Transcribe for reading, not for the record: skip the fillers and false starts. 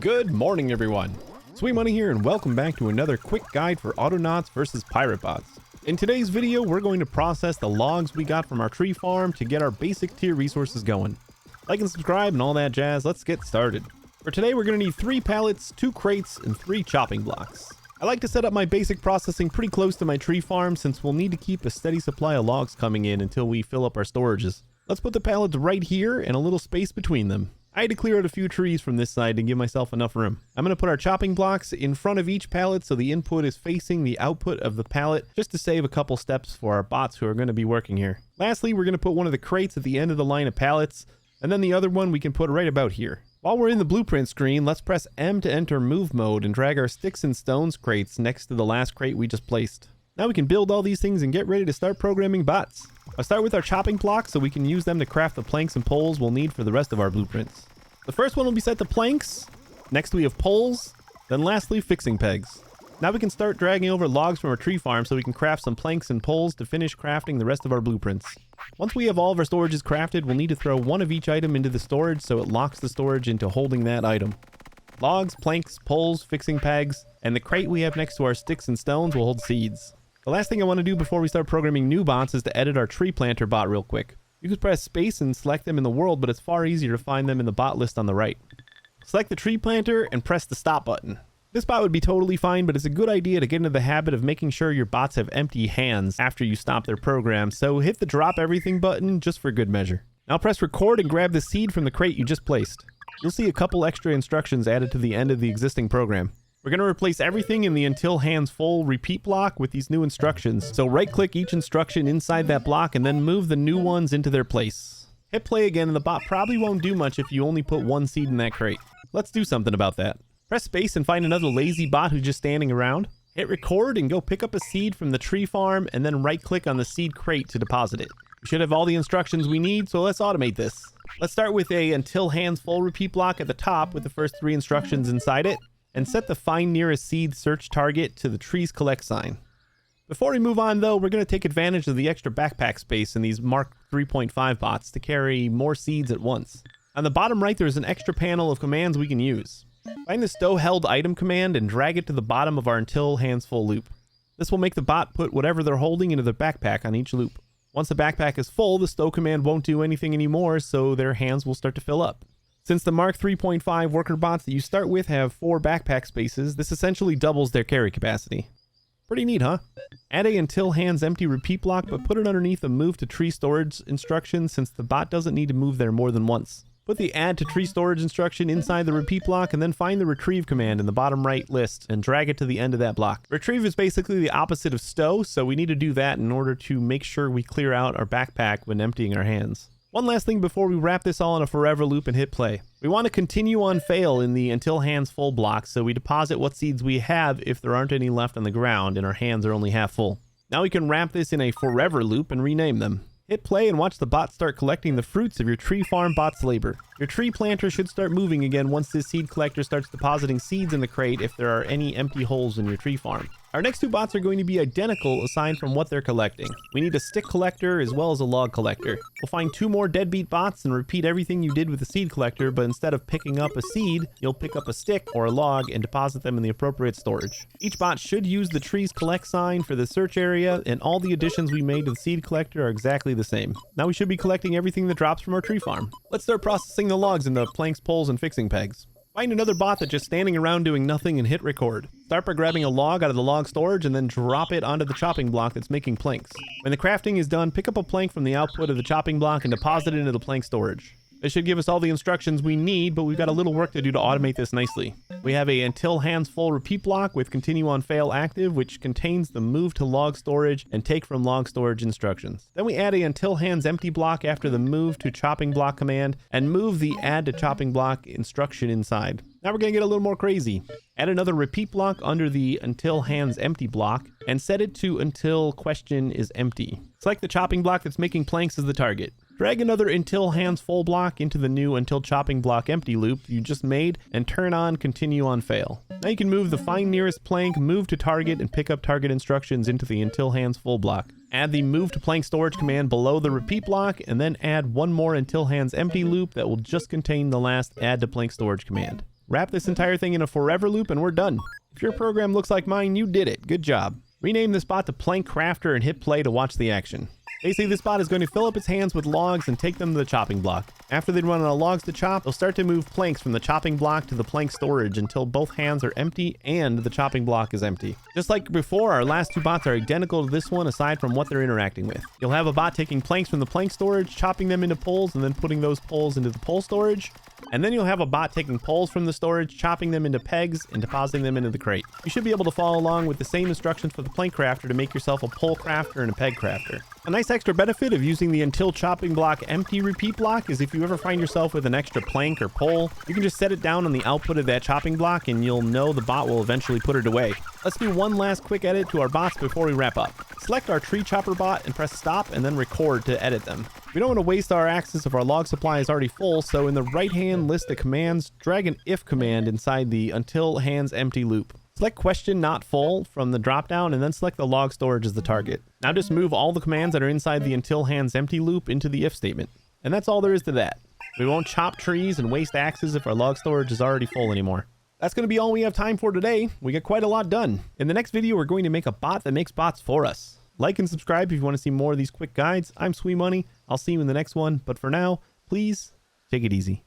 Good morning, everyone. Sweet Money here, and welcome back to another quick guide for Autonauts versus Pirate Bots. In today's video, we're going to process the logs we got from our tree farm to get our basic tier resources going. Like and subscribe and all that jazz, let's get started. For today, we're going to need 3 pallets, 2 crates, and 3 chopping blocks. I like to set up my basic processing pretty close to my tree farm since we'll need to keep a steady supply of logs coming in until we fill up our storages. Let's put the pallets right here and a little space between them. I had to clear out a few trees from this side to give myself enough room. I'm going to put our chopping blocks in front of each pallet so the input is facing the output of the pallet, just to save a couple steps for our bots who are going to be working here. Lastly, we're going to put one of the crates at the end of the line of pallets, and then the other one we can put right about here. While we're in the blueprint screen, let's press M to enter move mode and drag our sticks and stones crates next to the last crate we just placed. Now we can build all these things and get ready to start programming bots. I'll start with our chopping blocks so we can use them to craft the planks and poles we'll need for the rest of our blueprints. The first one will be set to planks, next we have poles, then lastly fixing pegs. Now we can start dragging over logs from our tree farm so we can craft some planks and poles to finish crafting the rest of our blueprints. Once we have all of our storages crafted, we'll need to throw one of each item into the storage so it locks the storage into holding that item. Logs, planks, poles, fixing pegs, and the crate we have next to our sticks and stones will hold seeds. The last thing I want to do before we start programming new bots is to edit our tree planter bot real quick. You can press space and select them in the world, but it's far easier to find them in the bot list on the right. Select the tree planter and press the stop button. This bot would be totally fine, but it's a good idea to get into the habit of making sure your bots have empty hands after you stop their program, so hit the drop everything button just for good measure. Now press record and grab the seed from the crate you just placed. You'll see a couple extra instructions added to the end of the existing program. We're going to replace everything in the until hands full repeat block with these new instructions. So right click each instruction inside that block and then move the new ones into their place. Hit play again and the bot probably won't do much if you only put one seed in that crate. Let's do something about that. Press space and find another lazy bot who's just standing around. Hit record and go pick up a seed from the tree farm and then right click on the seed crate to deposit it. We should have all the instructions we need, so let's automate this. Let's start with a until hands full repeat block at the top with the first 3 instructions inside it, and set the find nearest seed search target to the trees collect sign. Before we move on though, we're going to take advantage of the extra backpack space in these Mark 3.5 bots to carry more seeds at once. On the bottom right, there's an extra panel of commands we can use. Find the stow held item command and drag it to the bottom of our until hands full loop. This will make the bot put whatever they're holding into their backpack on each loop. Once the backpack is full, the stow command won't do anything anymore, so their hands will start to fill up. Since the Mark 3.5 worker bots that you start with have 4 backpack spaces, this essentially doubles their carry capacity. Pretty neat, huh? Add a until hands empty repeat block, but put it underneath a move to tree storage instruction since the bot doesn't need to move there more than once. Put the add to tree storage instruction inside the repeat block and then find the retrieve command in the bottom right list and drag it to the end of that block. Retrieve is basically the opposite of stow, so we need to do that in order to make sure we clear out our backpack when emptying our hands. One last thing before we wrap this all in a forever loop and hit play. We want to continue on fail in the until hands full block, so we deposit what seeds we have if there aren't any left on the ground and our hands are only half full. Now we can wrap this in a forever loop and rename them. Hit play and watch the bot start collecting the fruits of your tree farm bot's labor. Your tree planter should start moving again once this seed collector starts depositing seeds in the crate if there are any empty holes in your tree farm. Our next 2 bots are going to be identical aside from what they're collecting. We need a stick collector as well as a log collector. We'll find 2 more deadbeat bots and repeat everything you did with the seed collector, but instead of picking up a seed, you'll pick up a stick or a log and deposit them in the appropriate storage. Each bot should use the trees collect sign for the search area, and all the additions we made to the seed collector are exactly the same. Now we should be collecting everything that drops from our tree farm. Let's start processing the logs into planks, poles, and fixing pegs. Find another bot that's just standing around doing nothing and hit record. Start by grabbing a log out of the log storage and then drop it onto the chopping block that's making planks. When the crafting is done, pick up a plank from the output of the chopping block and deposit it into the plank storage. This should give us all the instructions we need, but we've got a little work to do to automate this nicely. We have a until hands full repeat block with continue on fail active, which contains the move to log storage and take from log storage instructions. Then we add a until hands empty block after the move to chopping block command and move the add to chopping block instruction inside. Now we're going to get a little more crazy. Add another repeat block under the until hands empty block and set it to until question is empty. Select the chopping block that's making planks as the target. Drag another until hands full block into the new until chopping block empty loop you just made and turn on continue on fail. Now you can move the find nearest plank, move to target, and pick up target instructions into the until hands full block. Add the move to plank storage command below the repeat block, and then add one more until hands empty loop that will just contain the last add to plank storage command. Wrap this entire thing in a forever loop and we're done. If your program looks like mine, you did it. Good job. Rename this bot to Plank Crafter and hit play to watch the action. Basically, this bot is going to fill up its hands with logs and take them to the chopping block. After they run out of logs to chop, they'll start to move planks from the chopping block to the plank storage until both hands are empty and the chopping block is empty. Just like before, our last two bots are identical to this one aside from what they're interacting with. You'll have a bot taking planks from the plank storage, chopping them into poles, and then putting those poles into the pole storage. And then you'll have a bot taking poles from the storage, chopping them into pegs, and depositing them into the crate. You should be able to follow along with the same instructions for the plank crafter to make yourself a pole crafter and a peg crafter. A nice extra benefit of using the until chopping block empty repeat block is if you ever find yourself with an extra plank or pole, you can just set it down on the output of that chopping block and you'll know the bot will eventually put it away. Let's do one last quick edit to our bots before we wrap up. Select our tree chopper bot and press stop and then record to edit them. We don't want to waste our access if our log supply is already full, so in the right hand list of commands, drag an if command inside the until hands empty loop. Select question not full from the dropdown and then select the log storage as the target. Now just move all the commands that are inside the until hands empty loop into the if statement. And that's all there is to that. We won't chop trees and waste axes if our log storage is already full anymore. That's going to be all we have time for today. We got quite a lot done. In the next video, we're going to make a bot that makes bots for us. Like and subscribe if you want to see more of these quick guides. I'm SweeMoney. I'll see you in the next one. But for now, please take it easy.